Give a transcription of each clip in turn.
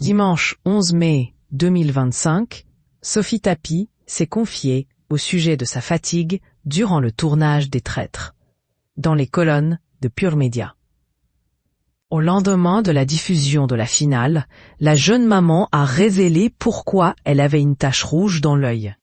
Dimanche 11 mai 2025, Sophie Tapie s'est confiée au sujet de sa fatigue durant le tournage des Traîtres, dans les colonnes de Pure Média. Au lendemain de la diffusion de la finale, la jeune maman a révélé pourquoi elle avait une tache rouge dans l'œil.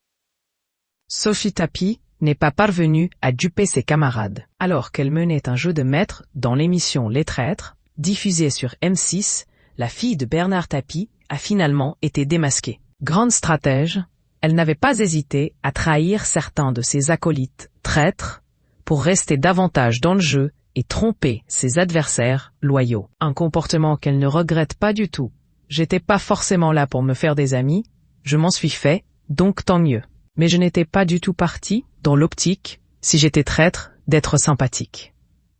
Sophie Tapie n'est pas parvenue à duper ses camarades, alors qu'elle menait un jeu de maître dans l'émission Les Traîtres, diffusée sur M6. La fille de Bernard Tapie a finalement été démasquée. Grande stratège, elle n'avait pas hésité à trahir certains de ses acolytes traîtres pour rester davantage dans le jeu et tromper ses adversaires loyaux. Un comportement qu'elle ne regrette pas du tout. J'étais pas forcément là pour me faire des amis, je m'en suis fait, donc tant mieux. Mais je n'étais pas du tout parti dans l'optique, si j'étais traître, d'être sympathique.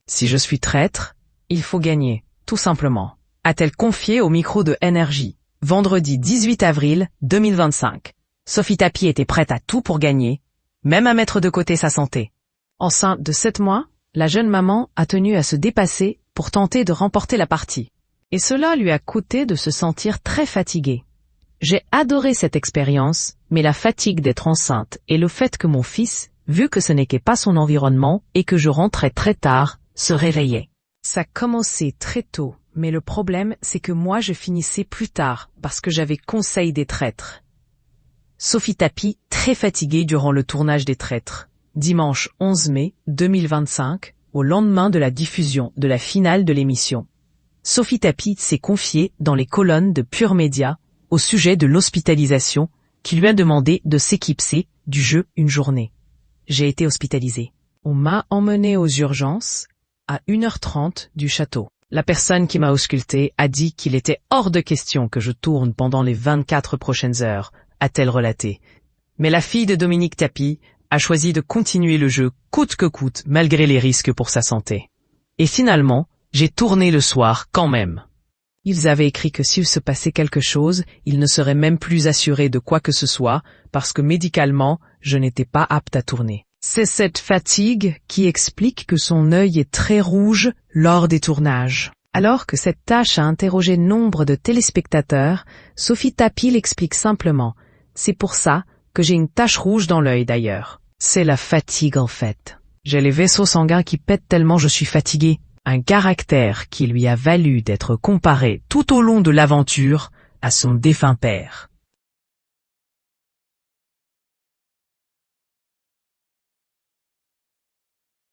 Si je suis traître, il faut gagner, tout simplement, a-t-elle confié au micro de NRJ. Vendredi 18 avril 2025. Sophie Tapie était prête à tout pour gagner, même à mettre de côté sa santé. Enceinte de 7 mois, la jeune maman a tenu à se dépasser pour tenter de remporter la partie. Et cela lui a coûté de se sentir très fatiguée. J'ai adoré cette expérience, mais la fatigue d'être enceinte et le fait que mon fils, vu que ce n'était pas son environnement et que je rentrais très tard, se réveillait. Ça commençait très tôt, mais le problème c'est que moi je finissais plus tard parce que j'avais conseil des traîtres. Sophie Tapie, très fatiguée durant le tournage des Traîtres. Dimanche 11 mai 2025, au lendemain de la diffusion de la finale de l'émission. Sophie Tapie s'est confiée dans les colonnes de Pure Média au sujet de l'hospitalisation qui lui a demandé de s'équiper du jeu une journée. J'ai été hospitalisée. On m'a emmenée aux urgences à 1h30 du château. La personne qui m'a ausculté a dit qu'il était hors de question que je tourne pendant les 24 prochaines heures, a-t-elle relaté. Mais la fille de Dominique Tapie a choisi de continuer le jeu coûte que coûte malgré les risques pour sa santé. Et finalement, j'ai tourné le soir quand même. Ils avaient écrit que s'il se passait quelque chose, ils ne seraient même plus assurés de quoi que ce soit, parce que médicalement, je n'étais pas apte à tourner. C'est cette fatigue qui explique que son œil est très rouge lors des tournages. Alors que cette tâche a interrogé nombre de téléspectateurs, Sophie Tapie l'explique simplement. C'est pour ça que j'ai une tache rouge dans l'œil d'ailleurs. C'est la fatigue en fait. J'ai les vaisseaux sanguins qui pètent tellement je suis fatiguée. Un caractère qui lui a valu d'être comparé tout au long de l'aventure à son défunt père.